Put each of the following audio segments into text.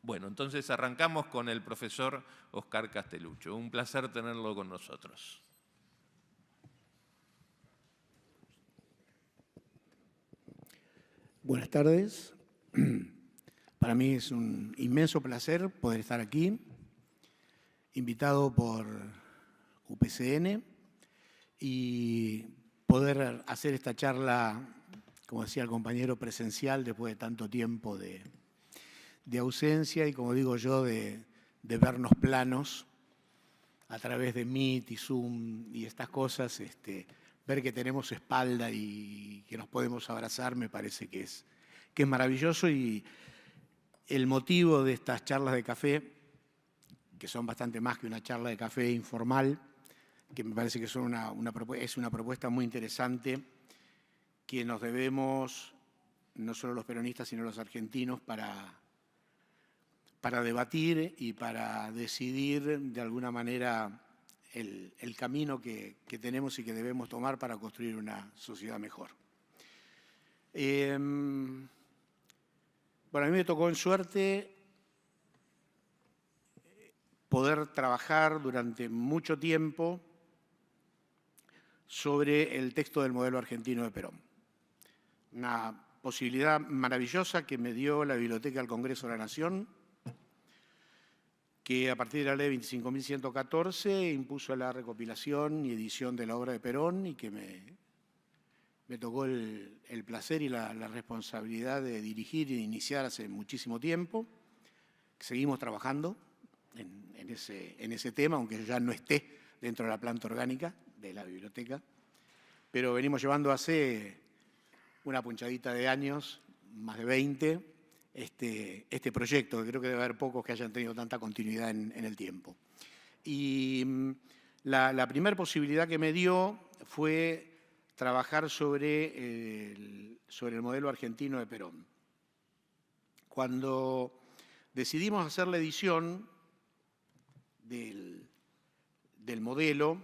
Bueno, entonces arrancamos con el profesor Oscar Castelluccio. Un placer tenerlo con nosotros. Buenas tardes. Para mí es un inmenso placer poder estar aquí, invitado por UPCN, y poder hacer esta charla, como decía el compañero, presencial después de tanto tiempo de ausencia y, como digo yo, de vernos planos a través de Meet y Zoom y estas cosas. Ver que tenemos espalda y que nos podemos abrazar me parece que es maravilloso, y el motivo de estas charlas de café, que son bastante más que una charla de café informal, que me parece que son es una propuesta muy interesante que nos debemos, no solo los peronistas, sino los argentinos, para debatir y para decidir de alguna manera el camino que tenemos y que debemos tomar para construir una sociedad mejor. Bueno, a mí me tocó en suerte poder trabajar durante mucho tiempo sobre el texto del modelo argentino de Perón. Una posibilidad maravillosa que me dio la Biblioteca del Congreso de la Nación, que a partir de la ley 25.114 impuso la recopilación y edición de la obra de Perón, y que me tocó el placer y la responsabilidad de dirigir y de iniciar hace muchísimo tiempo. Seguimos trabajando en ese tema, aunque ya no esté dentro de la planta orgánica de la biblioteca, pero venimos llevando hace una punchadita de años, más de 20, este proyecto, que creo que debe haber pocos que hayan tenido tanta continuidad en el tiempo. Y la primera posibilidad que me dio fue trabajar sobre el modelo argentino de Perón. Cuando decidimos hacer la edición del modelo,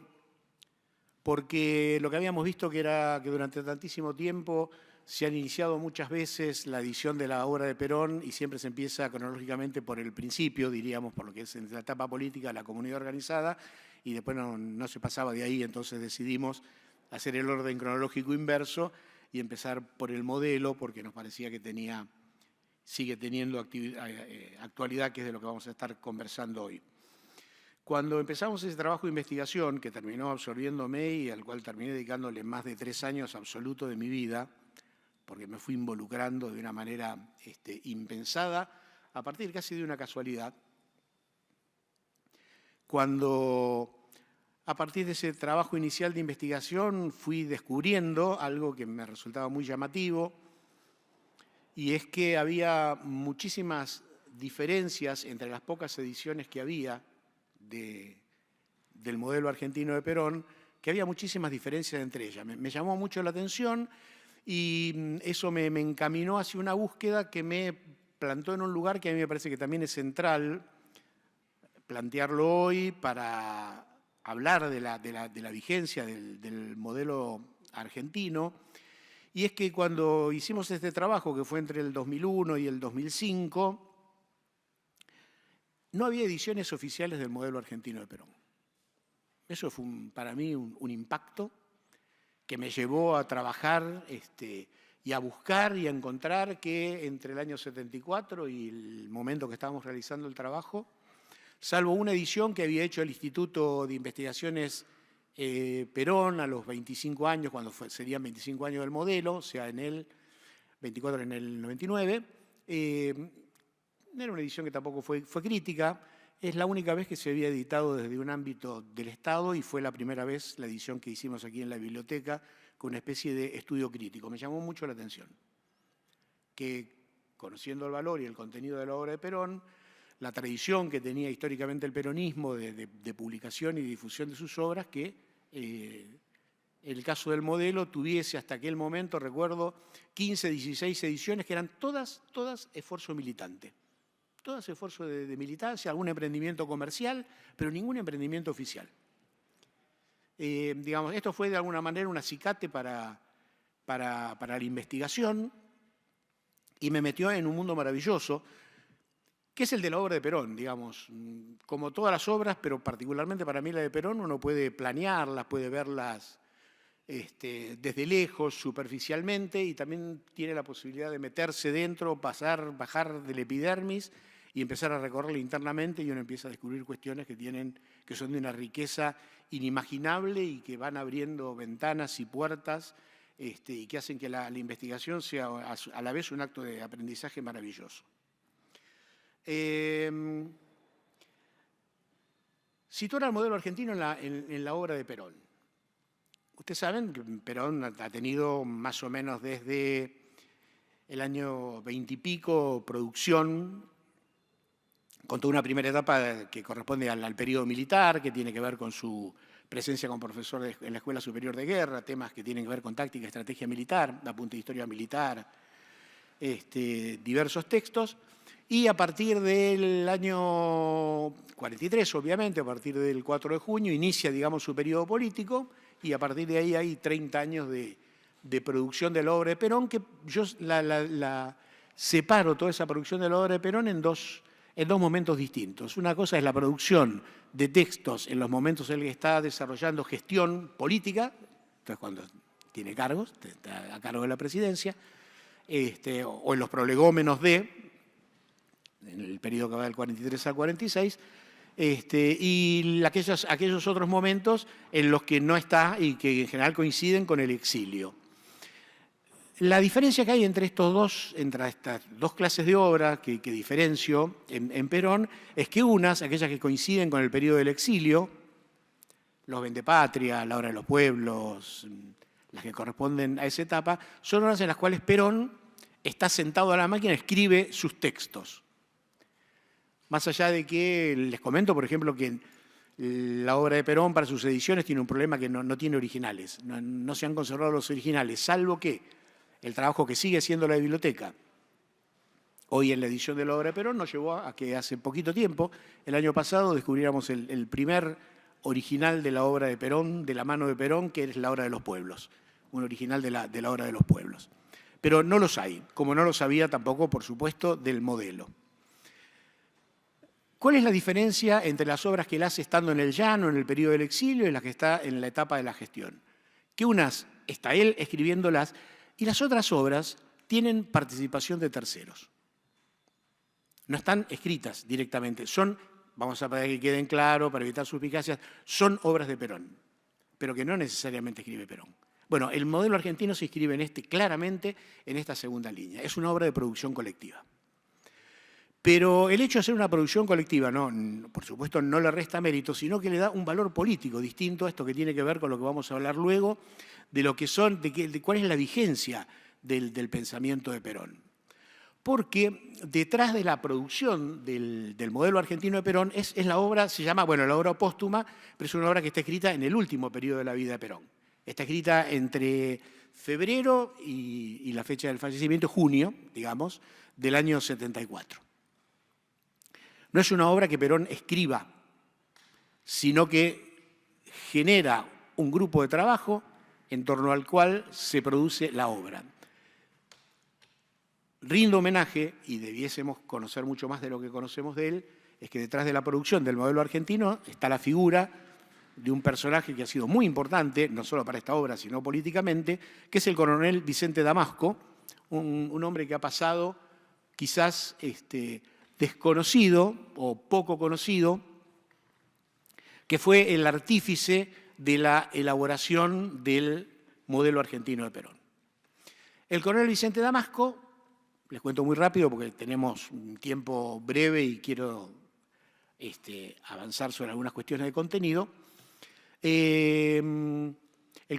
porque lo que habíamos visto que era que durante tantísimo tiempo se han iniciado muchas veces la edición de la obra de Perón y siempre se empieza cronológicamente por el principio, diríamos, por lo que es en la etapa política de la comunidad organizada, y después no se pasaba de ahí. Entonces decidimos hacer el orden cronológico inverso y empezar por el modelo, porque nos parecía que sigue teniendo actualidad, que es de lo que vamos a estar conversando hoy. Cuando empezamos ese trabajo de investigación, que terminó absorbiéndome y al cual terminé dedicándole más de 3 años absolutos de mi vida, porque me fui involucrando de una manera impensada, a partir casi de una casualidad, cuando a partir de ese trabajo inicial de investigación fui descubriendo algo que me resultaba muy llamativo, y es que había muchísimas diferencias entre las pocas ediciones que había del modelo argentino de Perón, que había muchísimas diferencias entre ellas. Me llamó mucho la atención, y eso me encaminó hacia una búsqueda que me plantó en un lugar que a mí me parece que también es central plantearlo hoy para hablar de la vigencia del modelo argentino. Y es que cuando hicimos este trabajo, que fue entre el 2001 y el 2005, no había ediciones oficiales del modelo argentino de Perón. Eso fue para mí un impacto que me llevó a trabajar y a buscar y a encontrar que entre el año 74 y el momento que estábamos realizando el trabajo, salvo una edición que había hecho el Instituto de Investigaciones Perón a los 25 años, cuando serían 25 años del modelo, o sea, en el 24 en el 99, era una edición que tampoco fue crítica. Es la única vez que se había editado desde un ámbito del Estado, y fue la primera vez la edición que hicimos aquí en la biblioteca con una especie de estudio crítico. Me llamó mucho la atención que, conociendo el valor y el contenido de la obra de Perón, la tradición que tenía históricamente el peronismo de publicación y difusión de sus obras, que el caso del modelo tuviese hasta aquel momento, recuerdo, 15, 16 ediciones que eran todas esfuerzo militante. Todas esfuerzo de militancia, algún emprendimiento comercial, pero ningún emprendimiento oficial. Digamos, esto fue de alguna manera un acicate para la investigación, y me metió en un mundo maravilloso que es el de la obra de Perón, digamos. Como todas las obras, pero particularmente para mí la de Perón, uno puede planearlas, puede verlas desde lejos, superficialmente, y también tiene la posibilidad de meterse dentro, bajar del epidermis y empezar a recorrerla internamente, y uno empieza a descubrir cuestiones que son de una riqueza inimaginable y que van abriendo ventanas y puertas y que hacen que la investigación sea a la vez un acto de aprendizaje maravilloso. Situar al modelo argentino en la obra de Perón. Ustedes saben que Perón ha tenido más o menos desde el año 20 y pico producción, con toda una primera etapa que corresponde al periodo militar, que tiene que ver con su presencia como profesor en la Escuela Superior de Guerra, temas que tienen que ver con táctica y estrategia militar, apunte de historia militar, diversos textos. Y a partir del año 43, obviamente, a partir del 4 de junio, inicia, digamos, su periodo político, y a partir de ahí hay 30 años de producción de la obra de Perón, que yo la separo toda esa producción de la obra de Perón en dos momentos distintos. Una cosa es la producción de textos en los momentos en los que está desarrollando gestión política, entonces cuando tiene cargos, está a cargo de la presidencia, o en los prolegómenos en el periodo que va del 43 al 46, y aquellos otros momentos en los que no está y que en general coinciden con el exilio. La diferencia que hay entre estas dos clases de obras que diferencio en Perón es que aquellas que coinciden con el periodo del exilio, los Vendepatria, la obra de los pueblos, las que corresponden a esa etapa, son obras en las cuales Perón está sentado a la máquina y escribe sus textos. Más allá de que les comento, por ejemplo, que la obra de Perón para sus ediciones tiene un problema que no tiene originales, no se han conservado los originales, salvo que el trabajo que sigue siendo la biblioteca hoy en la edición de la obra de Perón nos llevó a que hace poquito tiempo, el año pasado, descubriéramos el primer original de la obra de Perón, de la mano de Perón, que es la obra de los pueblos, un original de la obra de los pueblos. Pero no los hay, como no los había tampoco, por supuesto, del modelo. ¿Cuál es la diferencia entre las obras que él hace estando en el llano, en el periodo del exilio, y las que está en la etapa de la gestión? Que unas está él escribiéndolas y las otras obras tienen participación de terceros. No están escritas directamente, vamos a para que queden claro, para evitar suspicacias, son obras de Perón, pero que no necesariamente escribe Perón. Bueno, el modelo argentino se inscribe claramente en esta segunda línea. Es una obra de producción colectiva. Pero el hecho de hacer una producción colectiva, por supuesto, no le resta mérito, sino que le da un valor político distinto a esto que tiene que ver con lo que vamos a hablar luego, de cuál es la vigencia del pensamiento de Perón. Porque detrás de la producción del modelo argentino de Perón es la obra, se llama, la obra póstuma, pero es una obra que está escrita en el último periodo de la vida de Perón. Está escrita entre febrero y la fecha del fallecimiento, junio, digamos, del año 74. No es una obra que Perón escriba, sino que genera un grupo de trabajo en torno al cual se produce la obra. Rindo homenaje, y debiésemos conocer mucho más de lo que conocemos de él, es que detrás de la producción del modelo argentino está la figura de un personaje que ha sido muy importante, no solo para esta obra, sino políticamente, que es el coronel Vicente Damasco, un hombre que ha pasado quizás desconocido o poco conocido, que fue el artífice de la elaboración del modelo argentino de Perón. El coronel Vicente Damasco, les cuento muy rápido porque tenemos un tiempo breve y quiero avanzar sobre algunas cuestiones de contenido. El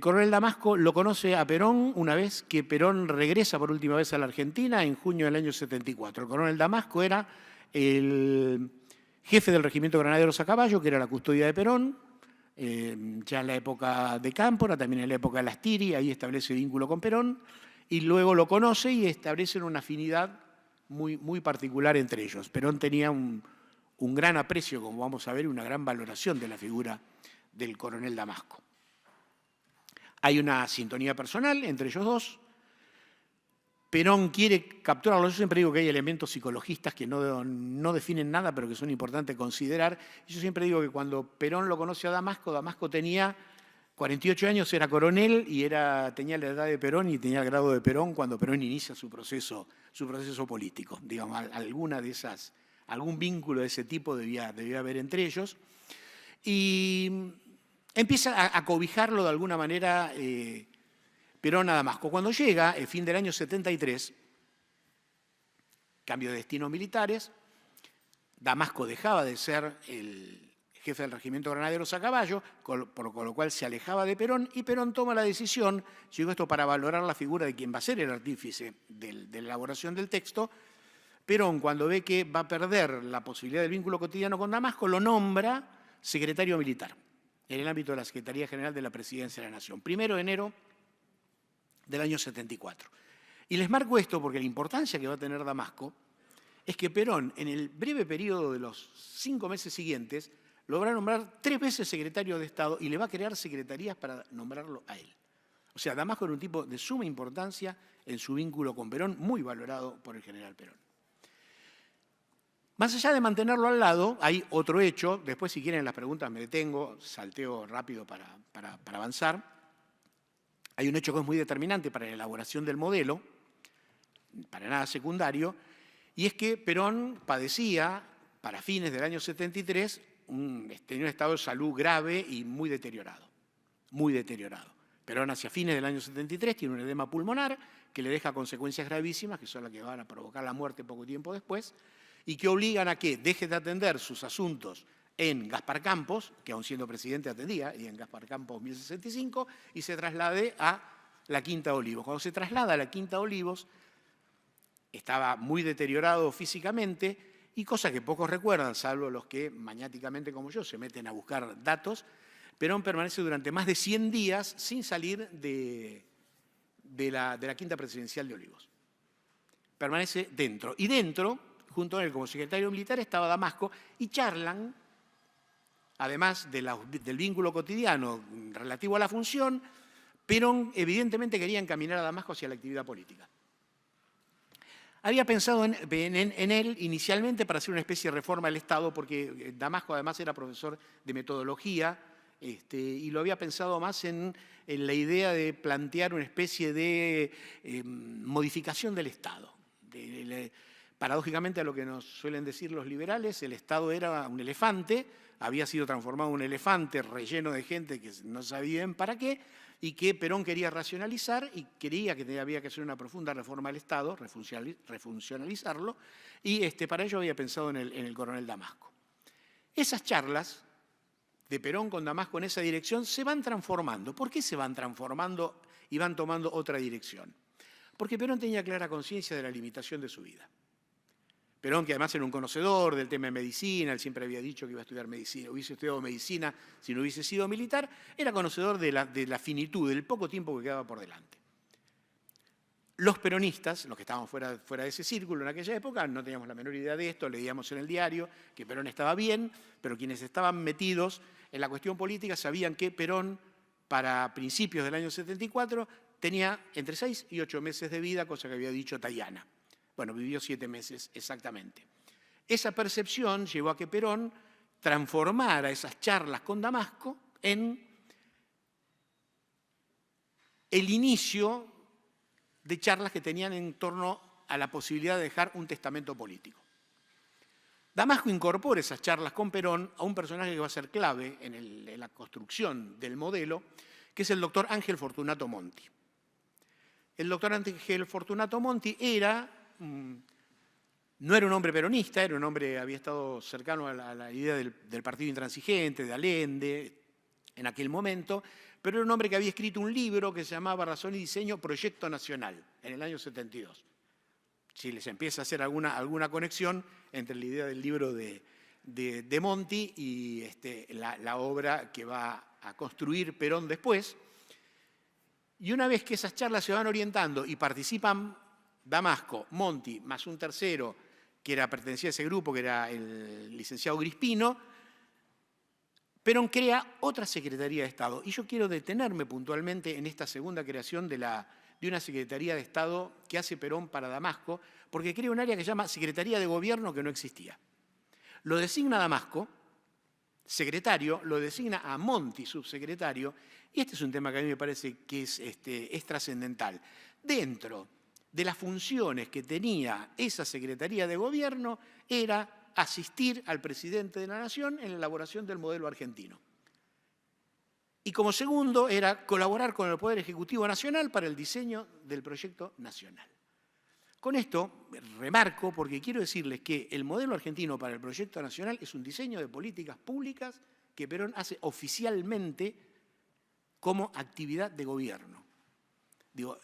coronel Damasco lo conoce a Perón una vez que Perón regresa por última vez a la Argentina en junio del año 74. El coronel Damasco era el jefe del regimiento de granaderos a caballo, que era la custodia de Perón, ya en la época de Cámpora, también en la época de Lastiri, ahí establece vínculo con Perón, y luego lo conoce y establecen una afinidad muy, muy particular entre ellos. Perón tenía un gran aprecio, como vamos a ver, una gran valoración de la figura del coronel Damasco. . Hay una sintonía personal entre ellos dos. Perón quiere capturarlo. Yo siempre digo que hay elementos psicologistas que no definen nada, pero que son importantes considerar. Yo siempre digo que cuando Perón lo conoció a Damasco, Damasco tenía 48 años, era coronel y tenía la edad de Perón y tenía el grado de Perón cuando Perón inicia su proceso político. Digamos, algún vínculo de ese tipo debía haber entre ellos. Y empieza a cobijarlo de alguna manera Perón a Damasco. Cuando llega, el fin del año 73, cambio de destinos militares, Damasco dejaba de ser el jefe del regimiento de granaderos a caballo, con lo cual se alejaba de Perón, y Perón toma la decisión, llegó esto para valorar la figura de quien va a ser el artífice de la elaboración del texto. Perón, cuando ve que va a perder la posibilidad del vínculo cotidiano con Damasco, lo nombra secretario militar en el ámbito de la Secretaría General de la Presidencia de la Nación. 1 de enero del año 74. Y les marco esto porque la importancia que va a tener Damasco es que Perón, en el breve periodo de los 5 meses siguientes, lo va a nombrar 3 veces secretario de Estado y le va a crear secretarías para nombrarlo a él. O sea, Damasco era un tipo de suma importancia en su vínculo con Perón, muy valorado por el general Perón. Más allá de mantenerlo al lado, hay otro hecho, después si quieren las preguntas me detengo, salteo rápido para avanzar. Hay un hecho que es muy determinante para la elaboración del modelo, para nada secundario, y es que Perón padecía, para fines del año 73, tenía un estado de salud grave y muy deteriorado, muy deteriorado. Perón hacia fines del año 73 tiene un edema pulmonar que le deja consecuencias gravísimas, que son las que van a provocar la muerte poco tiempo después, y que obligan a que deje de atender sus asuntos en Gaspar Campos, que aún siendo presidente atendía, y en Gaspar Campos 1065, y se traslade a la Quinta de Olivos. Cuando se traslada a la Quinta de Olivos, estaba muy deteriorado físicamente, y cosa que pocos recuerdan, salvo los que maniáticamente como yo se meten a buscar datos, Perón permanece durante más de 100 días sin salir de la Quinta Presidencial de Olivos. Permanece dentro. Y dentro, junto a él como secretario militar, estaba Damasco, y charlan, además del vínculo cotidiano relativo a la función, Perón evidentemente quería encaminar a Damasco hacia la actividad política. Había pensado en él inicialmente para hacer una especie de reforma del Estado, porque Damasco además era profesor de metodología, y lo había pensado más en la idea de plantear una especie de modificación del Estado. Paradójicamente, a lo que nos suelen decir los liberales, el Estado era un elefante, había sido transformado en un elefante relleno de gente que no sabían para qué, y que Perón quería racionalizar y creía que había que hacer una profunda reforma del Estado, refuncionalizarlo, y para ello había pensado en el coronel Damasco. Esas charlas de Perón con Damasco en esa dirección se van transformando. ¿Por qué se van transformando y van tomando otra dirección? Porque Perón tenía clara conciencia de la limitación de su vida. Perón, que además era un conocedor del tema de medicina, él siempre había dicho que iba a estudiar medicina, hubiese estudiado medicina si no hubiese sido militar, era conocedor de la finitud, del poco tiempo que quedaba por delante. Los peronistas, los que estábamos fuera de ese círculo en aquella época, no teníamos la menor idea de esto, leíamos en el diario que Perón estaba bien, pero quienes estaban metidos en la cuestión política sabían que Perón, para principios del año 74, tenía entre 6 y 8 meses de vida, cosa que había dicho Tayana. Bueno, vivió 7 meses exactamente. Esa percepción llevó a que Perón transformara esas charlas con Damasco en el inicio de charlas que tenían en torno a la posibilidad de dejar un testamento político. Damasco incorpora esas charlas con Perón a un personaje que va a ser clave en la construcción del modelo, que es el doctor Ángel Fortunato Monti. El doctor Ángel Fortunato Monti no era un hombre peronista, era un hombre, había estado cercano a la idea del partido intransigente, de Allende, en aquel momento, pero era un hombre que había escrito un libro que se llamaba Razón y Diseño, Proyecto Nacional, en el año 72. Si les empieza a hacer alguna conexión entre la idea del libro de Monti y la obra que va a construir Perón después. Y una vez que esas charlas se van orientando y participan Damasco, Monti, más un tercero que pertenecía a ese grupo, que era el licenciado Grispino, Perón crea otra Secretaría de Estado. Y yo quiero detenerme puntualmente en esta segunda creación de de una Secretaría de Estado que hace Perón para Damasco, porque crea un área que se llama Secretaría de Gobierno, que no existía. Lo designa Damasco, secretario, lo designa a Monti, subsecretario, y este es un tema que a mí me parece que es trascendental. Dentro de las funciones que tenía esa Secretaría de Gobierno era asistir al presidente de la Nación en la elaboración del modelo argentino. Y como segundo era colaborar con el Poder Ejecutivo Nacional para el diseño del proyecto nacional. Con esto remarco porque quiero decirles que el modelo argentino para el proyecto nacional es un diseño de políticas públicas que Perón hace oficialmente como actividad de gobierno. Digo,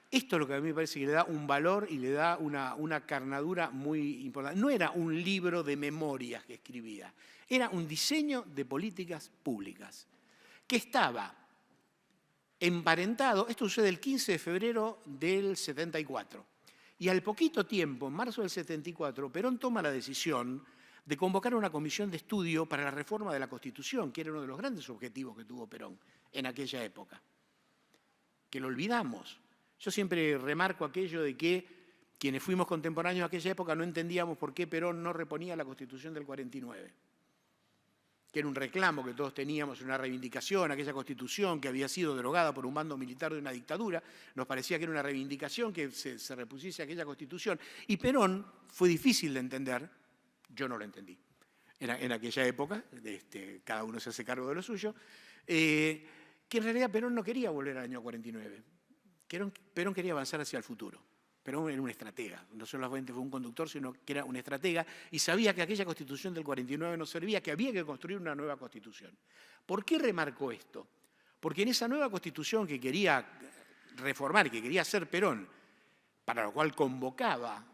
esto es lo que a mí me parece que le da un valor y le da una carnadura muy importante. No era un libro de memorias que escribía, era un diseño de políticas públicas que estaba emparentado, esto sucede el 15 de febrero del 74, y al poquito tiempo, en marzo del 74, Perón toma la decisión de convocar una comisión de estudio para la reforma de la Constitución, que era uno de los grandes objetivos que tuvo Perón en aquella época, que lo olvidamos. Yo siempre remarco aquello de que quienes fuimos contemporáneos de aquella época no entendíamos por qué Perón no reponía la Constitución del 49, que era un reclamo que todos teníamos, una reivindicación, aquella Constitución que había sido derogada por un mando militar de una dictadura, nos parecía que era una reivindicación que se repusiese aquella Constitución. Y Perón fue difícil de entender, yo no lo entendí, en aquella época, cada uno se hace cargo de lo suyo, que en realidad Perón no quería volver al año 49, Perón quería avanzar hacia el futuro. Perón era un estratega, no solamente fue un conductor, sino que era un estratega y sabía que aquella Constitución del 49 no servía, que había que construir una nueva Constitución. ¿Por qué remarcó esto? Porque en esa nueva Constitución que quería reformar, que quería hacer Perón, para lo cual convocaba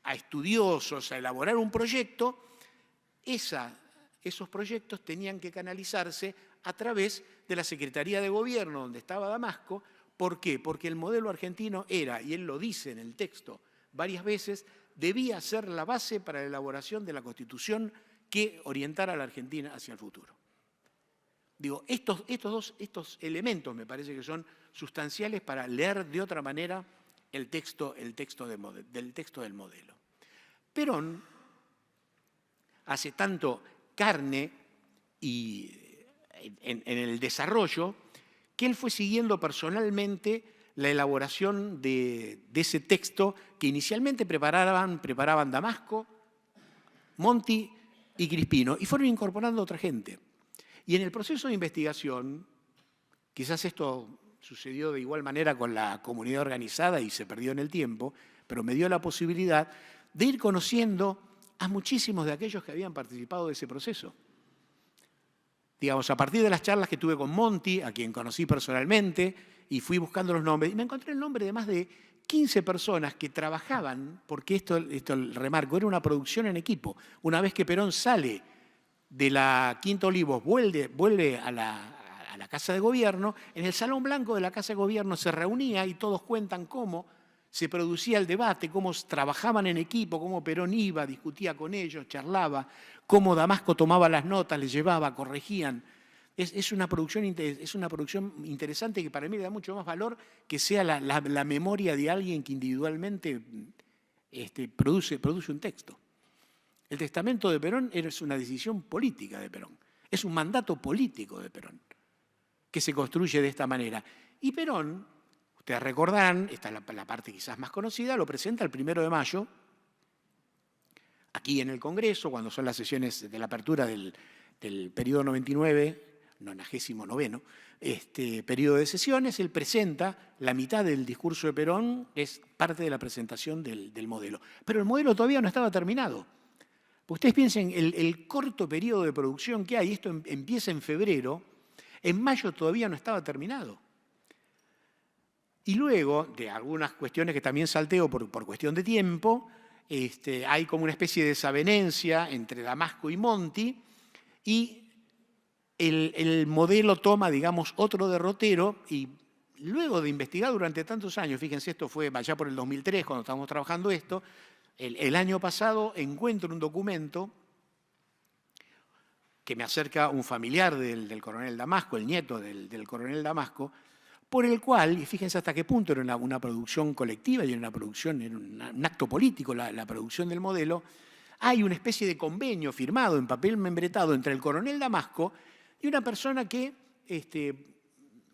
a estudiosos a elaborar un proyecto, esos proyectos tenían que canalizarse a través de la Secretaría de Gobierno, donde estaba Damasco. ¿Por qué? Porque el modelo argentino era, y él lo dice en el texto varias veces, debía ser la base para la elaboración de la Constitución que orientara a la Argentina hacia el futuro. Digo, estos elementos me parece que son sustanciales para leer de otra manera el texto del modelo. Perón hace tanto carne y en el desarrollo que él fue siguiendo personalmente la elaboración de ese texto que inicialmente preparaban Damasco, Monti y Crispino, y fueron incorporando a otra gente. Y en el proceso de investigación, quizás esto sucedió de igual manera con la comunidad organizada y se perdió en el tiempo, pero me dio la posibilidad de ir conociendo a muchísimos de aquellos que habían participado de ese proceso. Digamos, a partir de las charlas que tuve con Monti, a quien conocí personalmente, y fui buscando los nombres, y me encontré el nombre de más de 15 personas que trabajaban, porque esto remarco, era una producción en equipo. Una vez que Perón sale de la Quinta Olivos, vuelve a la Casa de Gobierno, en el Salón Blanco de la Casa de Gobierno se reunía y todos cuentan cómo se producía el debate, cómo trabajaban en equipo, cómo Perón iba, discutía con ellos, charlaba, cómo Damasco tomaba las notas, les llevaba, corregían. Es una producción interesante que para mí le da mucho más valor que sea la memoria de alguien que individualmente produce un texto. El testamento de Perón es una decisión política de Perón, es un mandato político de Perón, que se construye de esta manera. Y Perón, ustedes recordarán, esta es la parte quizás más conocida, lo presenta el 1 de mayo, aquí en el Congreso, cuando son las sesiones de la apertura del periodo 99, periodo de sesiones, él presenta la mitad del discurso de Perón, es parte de la presentación del modelo. Pero el modelo todavía no estaba terminado. Ustedes piensen, el corto periodo de producción que hay, esto empieza en febrero, en mayo todavía no estaba terminado. Y luego, de algunas cuestiones que también salteo por cuestión de tiempo, hay como una especie de desavenencia entre Damasco y Monti, y el modelo toma, digamos, otro derrotero, y luego de investigar durante tantos años, fíjense, esto fue allá por el 2003, cuando estábamos trabajando esto, el año pasado encuentro un documento que me acerca un familiar del coronel Damasco, el nieto del coronel Damasco, por el cual, y fíjense hasta qué punto era una producción colectiva y era un acto político, la producción del modelo, hay una especie de convenio firmado en papel membretado entre el coronel Damasco y una persona que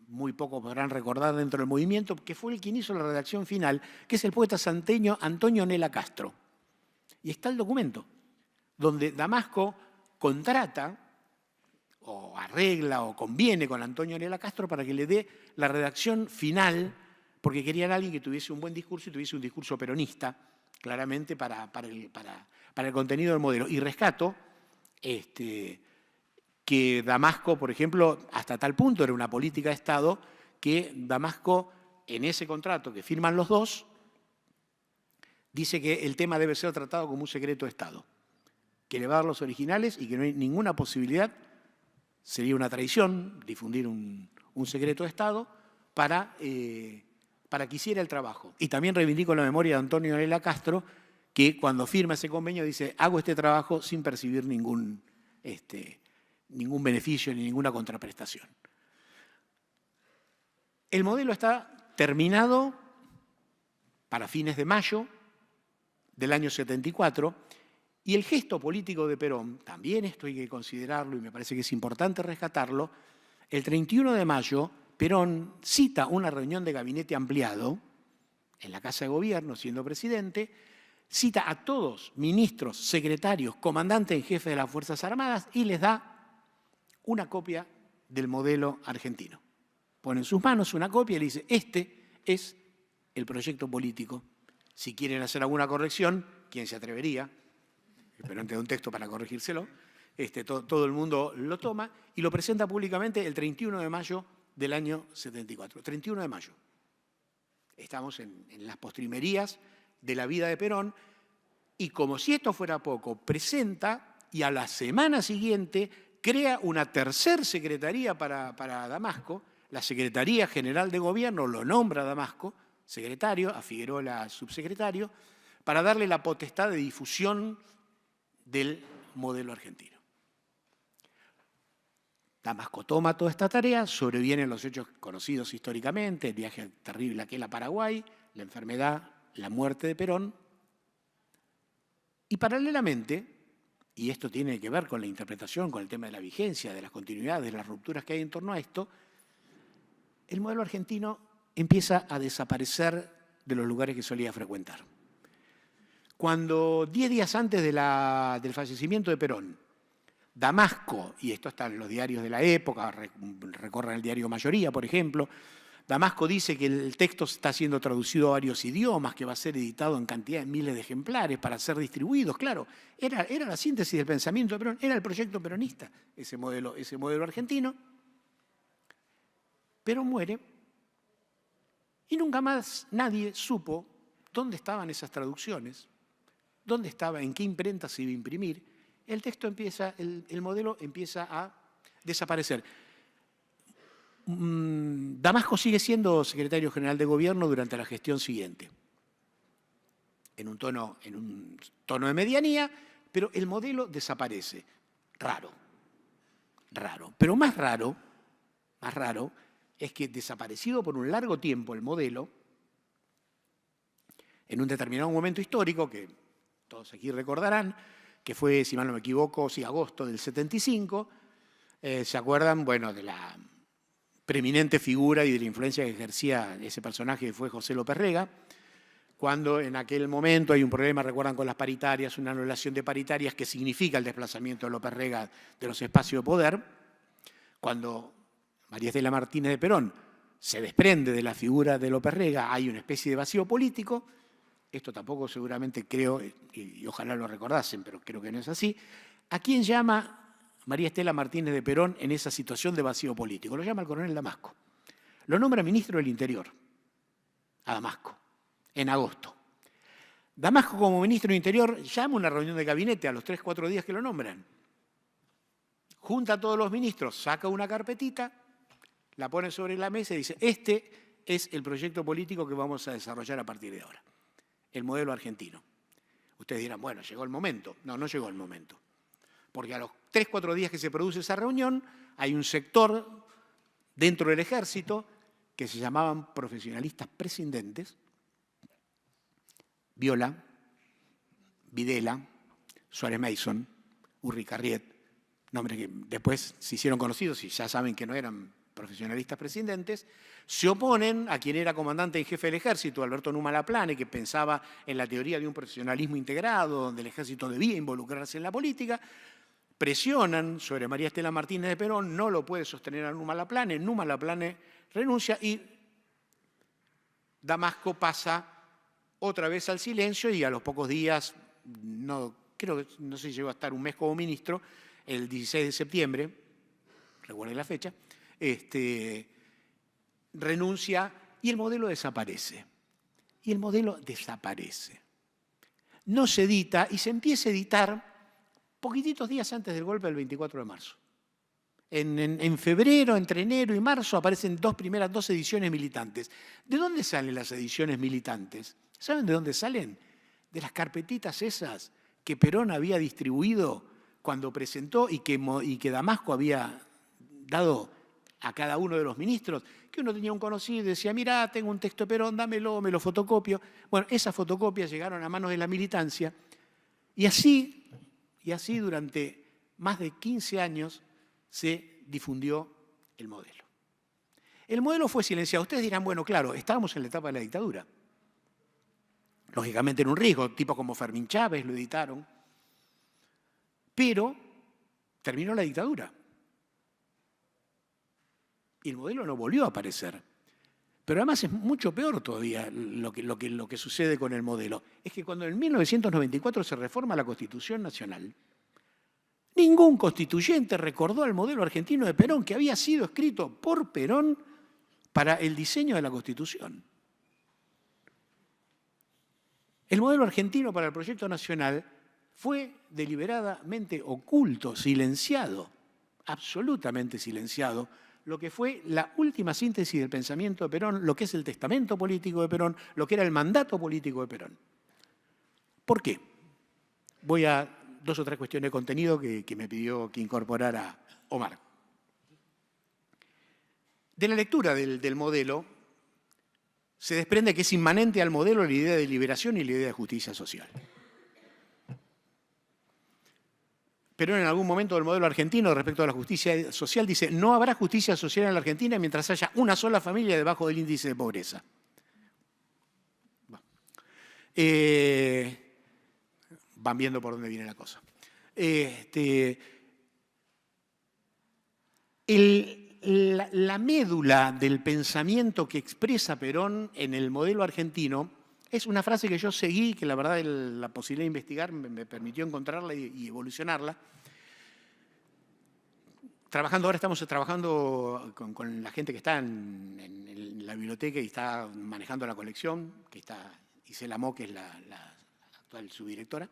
muy pocos podrán recordar dentro del movimiento, que fue quien hizo la redacción final, que es el poeta santeño Antonio Nela Castro. Y está el documento, donde Damasco contrata, o arregla, o conviene con Antonio Nela Castro para que le dé la redacción final, porque querían a alguien que tuviese un buen discurso y tuviese un discurso peronista, claramente para el contenido del modelo. Y rescato que Damasco, por ejemplo, hasta tal punto era una política de Estado que Damasco, en ese contrato que firman los dos, dice que el tema debe ser tratado como un secreto de Estado, que le va a dar los originales y que no hay ninguna posibilidad, sería una traición difundir un secreto de Estado para que hiciera el trabajo. Y también reivindico la memoria de Antonio Nela Castro, que cuando firma ese convenio dice, hago este trabajo sin percibir ningún beneficio ni ninguna contraprestación. El modelo está terminado para fines de mayo del año 74 y el gesto político de Perón, también esto hay que considerarlo y me parece que es importante rescatarlo, el 31 de mayo Perón cita una reunión de gabinete ampliado en la Casa de Gobierno, siendo presidente, cita a todos, ministros, secretarios, comandantes en jefe de las Fuerzas Armadas y les da una copia del modelo argentino. Pone en sus manos una copia y le dice, este es el proyecto político. Si quieren hacer alguna corrección, ¿quién se atrevería? Perón te da un texto para corregírselo. Todo el mundo lo toma y lo presenta públicamente el 31 de mayo del año 74. 31 de mayo. Estamos en las postrimerías de la vida de Perón y como si esto fuera poco, presenta y a la semana siguiente crea una tercer secretaría para Damasco, la Secretaría General de Gobierno, lo nombra Damasco, secretario, a Figueroa subsecretario, para darle la potestad de difusión del modelo argentino. Damasco toma toda esta tarea, sobrevienen los hechos conocidos históricamente, el viaje terrible aquel a Paraguay, la enfermedad, la muerte de Perón, y paralelamente, y esto tiene que ver con la interpretación, con el tema de la vigencia, de las continuidades, de las rupturas que hay en torno a esto, el modelo argentino empieza a desaparecer de los lugares que solía frecuentar. Cuando 10 días antes del fallecimiento de Perón, Damasco, y esto está en los diarios de la época, recorran el diario Mayoría, por ejemplo, Damasco dice que el texto está siendo traducido a varios idiomas, que va a ser editado en cantidad de miles de ejemplares para ser distribuidos. Claro, era la síntesis del pensamiento de Perón, era el proyecto peronista, ese modelo argentino. Perón muere y nunca más nadie supo dónde estaban esas traducciones, dónde estaba, en qué imprenta se iba a imprimir. El modelo empieza a desaparecer. Damasco sigue siendo secretario general de Gobierno durante la gestión siguiente, en un tono de medianía, pero el modelo desaparece. Raro. Pero más raro es que desaparecido por un largo tiempo el modelo, en un determinado momento histórico, que todos aquí recordarán, que fue, si mal no me equivoco, agosto del 75, ¿se acuerdan? Bueno, de la preeminente figura y de la influencia que ejercía ese personaje que fue José López Rega, cuando en aquel momento hay un problema, recuerdan, con las paritarias, una anulación de paritarias que significa el desplazamiento de López Rega de los espacios de poder, cuando María Estela Martínez de Perón se desprende de la figura de López Rega, hay una especie de vacío político. Esto tampoco seguramente creo, y ojalá lo recordasen, pero creo que no es así. ¿A quién llama María Estela Martínez de Perón en esa situación de vacío político? Lo llama el coronel Damasco. Lo nombra ministro del Interior, a Damasco, en agosto. Damasco, como ministro del Interior, llama una reunión de gabinete a los 3-4 días que lo nombran. Junta a todos los ministros, saca una carpetita, la pone sobre la mesa y dice, este es el proyecto político que vamos a desarrollar a partir de ahora. El modelo argentino. Ustedes dirán, bueno, llegó el momento. No, no llegó el momento. Porque a los 3-4 días que se produce esa reunión, hay un sector dentro del ejército que se llamaban profesionalistas prescindentes: Viola, Videla, Suárez Mason, Urri Carriet, nombres que después se hicieron conocidos y ya saben que no eran profesionalistas prescindentes, se oponen a quien era comandante en jefe del ejército, Alberto Numa Laplane, que pensaba en la teoría de un profesionalismo integrado, donde el ejército debía involucrarse en la política. Presionan sobre María Estela Martínez de Perón, no lo puede sostener a Numa Laplane renuncia y Damasco pasa otra vez al silencio y a los pocos días, no sé si llegó a estar un mes como ministro, el 16 de septiembre, recuerden la fecha, renuncia y el modelo desaparece. No se edita y se empieza a editar poquititos días antes del golpe del 24 de marzo. En febrero, entre enero y marzo, aparecen primeras dos ediciones militantes. ¿De dónde salen las ediciones militantes? ¿Saben de dónde salen? De las carpetitas esas que Perón había distribuido cuando presentó y que Damasco había dado a cada uno de los ministros, que uno tenía un conocido y decía: mirá, tengo un texto de Perón, dámelo, me lo fotocopio. Bueno, esas fotocopias llegaron a manos de la militancia y así durante más de 15 años se difundió el modelo. El modelo fue silenciado. Ustedes dirán: bueno, claro, estábamos en la etapa de la dictadura. Lógicamente era un riesgo, tipos como Fermín Chávez lo editaron, pero terminó la dictadura. Y el modelo no volvió a aparecer. Pero además es mucho peor todavía lo que sucede con el modelo. Es que cuando en 1994 se reforma la Constitución Nacional, ningún constituyente recordó al modelo argentino de Perón, que había sido escrito por Perón para el diseño de la Constitución. El modelo argentino para el proyecto nacional fue deliberadamente oculto, silenciado, absolutamente silenciado, lo que fue la última síntesis del pensamiento de Perón, lo que es el testamento político de Perón, lo que era el mandato político de Perón. ¿Por qué? Voy a 2 o 3 cuestiones de contenido que me pidió que incorporara Omar. De la lectura del modelo se desprende que es inmanente al modelo la idea de liberación y la idea de justicia social. Perón en algún momento del modelo argentino respecto a la justicia social dice: no habrá justicia social en la Argentina mientras haya una sola familia debajo del índice de pobreza. Van viendo por dónde viene la cosa. La médula del pensamiento que expresa Perón en el modelo argentino es una frase que yo seguí, que la verdad la posibilidad de investigar me permitió encontrarla y evolucionarla. Ahora estamos trabajando con la gente que está en la biblioteca y está manejando la colección, que está Isela Mo, que es la actual subdirectora.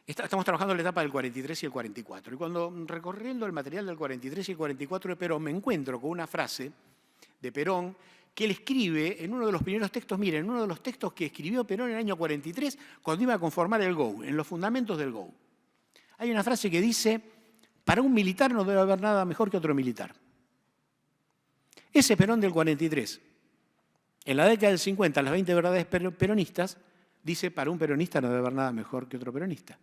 Estamos trabajando en la etapa del 43 y el 44. Y cuando recorriendo el material del 43 y el 44 de Perón, me encuentro con una frase de Perón que él escribe en uno de los primeros textos. Miren, en uno de los textos que escribió Perón en el año 43, cuando iba a conformar el GOU, en los fundamentos del GOU. Hay una frase que dice: para un militar no debe haber nada mejor que otro militar. Ese Perón del 43, en la década del 50, las 20 verdades peronistas, dice: para un peronista no debe haber nada mejor que otro peronista.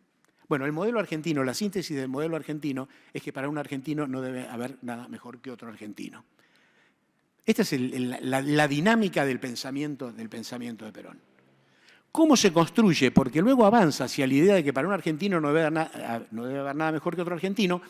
Bueno, el modelo argentino, la síntesis del modelo argentino es que para un argentino no debe haber nada mejor que otro argentino. Esta es la dinámica del pensamiento de Perón. ¿Cómo se construye? Porque luego avanza hacia la idea de que para un argentino no debe haber nada mejor que otro argentino.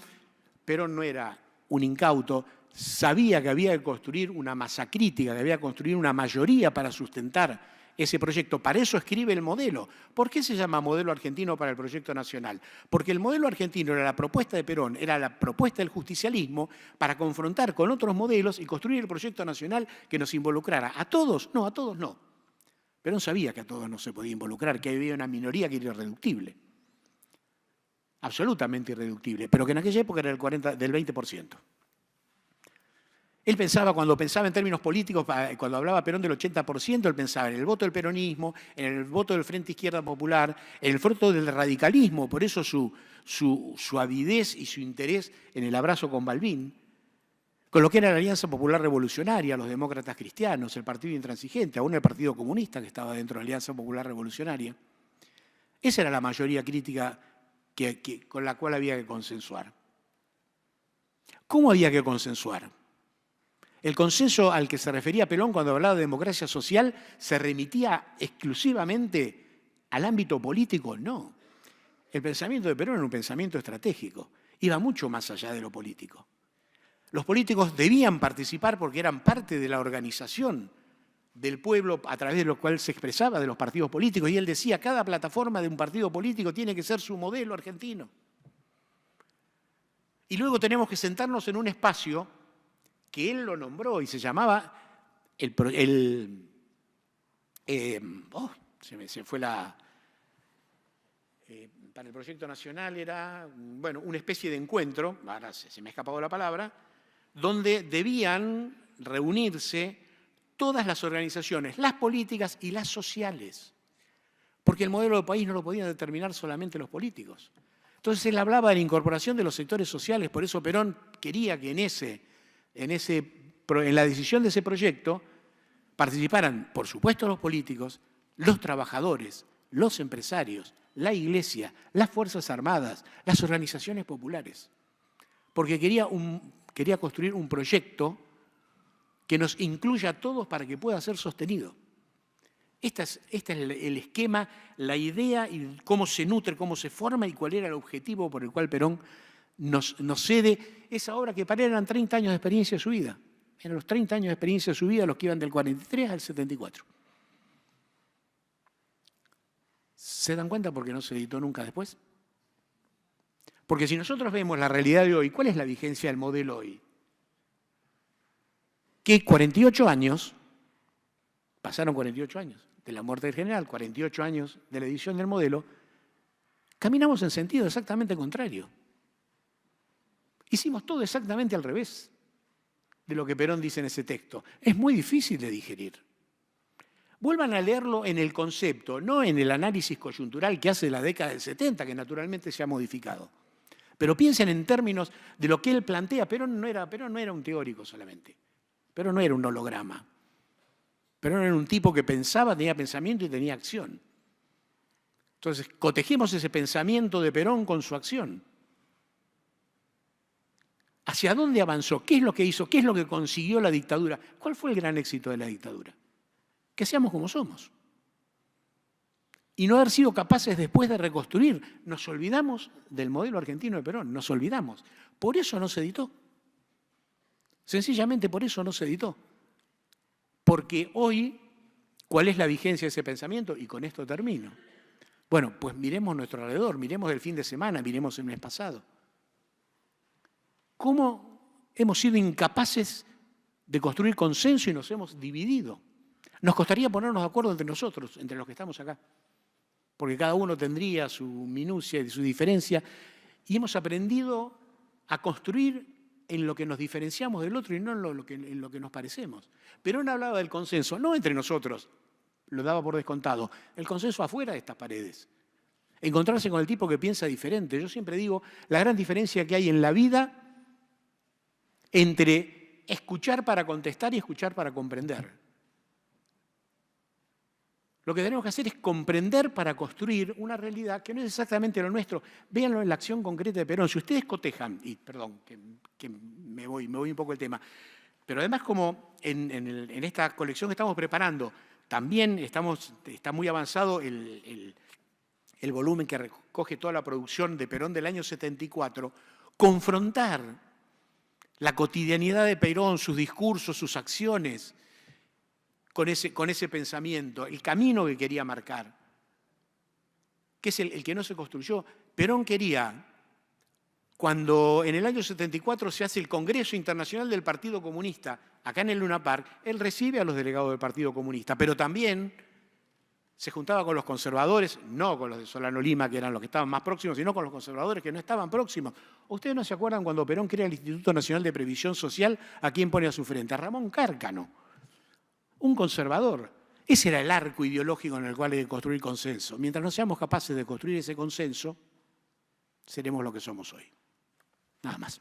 Perón no era un incauto, sabía que había que construir una masa crítica, que había que construir una mayoría para sustentar ese proyecto. Para eso escribe el modelo. ¿Por qué se llama modelo argentino para el proyecto nacional? Porque el modelo argentino era la propuesta de Perón, era la propuesta del justicialismo para confrontar con otros modelos y construir el proyecto nacional que nos involucrara. ¿A todos? No, a todos no. Perón sabía que a todos no se podía involucrar, que había una minoría que era irreductible. Absolutamente irreductible, pero que en aquella época era del 20%. Él pensaba, cuando pensaba en términos políticos, cuando hablaba Perón del 80%, él pensaba en el voto del peronismo, en el voto del Frente Izquierda Popular, en el voto del radicalismo, por eso su avidez y su interés en el abrazo con Balbín. con lo que era la Alianza Popular Revolucionaria, los demócratas cristianos, el Partido Intransigente, aún el Partido Comunista que estaba dentro de la Alianza Popular Revolucionaria. Esa era la mayoría crítica con la cual había que consensuar. ¿Cómo había que consensuar? El consenso al que se refería Perón cuando hablaba de democracia social se remitía exclusivamente al ámbito político, no. El pensamiento de Perón era un pensamiento estratégico, iba mucho más allá de lo político. Los políticos debían participar porque eran parte de la organización del pueblo a través de lo cual se expresaba de los partidos políticos. Y él decía, cada plataforma de un partido político tiene que ser su modelo argentino. Y luego tenemos que sentarnos en un espacio que él lo nombró y se llamaba para el proyecto nacional era, bueno, una especie de encuentro, ahora se me ha escapado la palabra, donde debían reunirse todas las organizaciones, las políticas y las sociales, porque el modelo de país no lo podían determinar solamente los políticos. Entonces él hablaba de la incorporación de los sectores sociales, por eso Perón quería que en la decisión de ese proyecto participaran, por supuesto, los políticos, los trabajadores, los empresarios, la Iglesia, las Fuerzas Armadas, las organizaciones populares, porque quería construir un proyecto que nos incluya a todos para que pueda ser sostenido. Este es el esquema, la idea y cómo se nutre, cómo se forma y cuál era el objetivo por el cual Perón nos cede esa obra que para él eran 30 años de experiencia de su vida. Eran los 30 años de experiencia de su vida los que iban del 43 al 74. ¿Se dan cuenta por qué no se editó nunca después? Porque si nosotros vemos la realidad de hoy, ¿cuál es la vigencia del modelo hoy? Que 48 años, pasaron 48 años de la muerte del general, 48 años de la edición del modelo, caminamos en sentido exactamente contrario. Hicimos todo exactamente al revés de lo que Perón dice en ese texto. Es muy difícil de digerir. Vuelvan a leerlo en el concepto, no en el análisis coyuntural que hace de la década del 70, que naturalmente se ha modificado. Pero piensen en términos de lo que él plantea. Perón no era un teórico solamente. Perón no era un holograma. Perón era un tipo que pensaba, tenía pensamiento y tenía acción. Entonces, cotejemos ese pensamiento de Perón con su acción. ¿Hacia dónde avanzó? ¿Qué es lo que hizo? ¿Qué es lo que consiguió la dictadura? ¿Cuál fue el gran éxito de la dictadura? Que seamos como somos. Y no haber sido capaces después de reconstruir. Nos olvidamos del modelo argentino de Perón, nos olvidamos. Por eso no se editó. Sencillamente por eso no se editó. Porque hoy, ¿cuál es la vigencia de ese pensamiento? Y con esto termino. Bueno, pues miremos nuestro alrededor, miremos el fin de semana, miremos el mes pasado. ¿Cómo hemos sido incapaces de construir consenso y nos hemos dividido? Nos costaría ponernos de acuerdo entre nosotros, entre los que estamos acá, porque cada uno tendría su minucia y su diferencia, y hemos aprendido a construir en lo que nos diferenciamos del otro y no en lo que nos parecemos. Perón hablaba del consenso, no entre nosotros, lo daba por descontado, el consenso afuera de estas paredes. Encontrarse con el tipo que piensa diferente. Yo siempre digo, la gran diferencia que hay en la vida entre escuchar para contestar y escuchar para comprender. Lo que tenemos que hacer es comprender para construir una realidad que no es exactamente lo nuestro. Véanlo en la acción concreta de Perón. Si ustedes cotejan, y perdón, que me voy un poco del tema, pero además como en esta colección que estamos preparando, también está muy avanzado el volumen que recoge toda la producción de Perón del año 74, confrontar la cotidianidad de Perón, sus discursos, sus acciones, con ese pensamiento, el camino que quería marcar, que es el que no se construyó. Perón quería, cuando en el año 74 se hace el Congreso Internacional del Partido Comunista, acá en el Luna Park, él recibe a los delegados del Partido Comunista, pero también se juntaba con los conservadores, no con los de Solano Lima, que eran los que estaban más próximos, sino con los conservadores que no estaban próximos. ¿Ustedes no se acuerdan cuando Perón crea el Instituto Nacional de Previsión Social? ¿A quién pone a su frente? A Ramón Cárcano, un conservador. Ese era el arco ideológico en el cual hay que construir consenso. Mientras no seamos capaces de construir ese consenso, seremos lo que somos hoy. Nada más.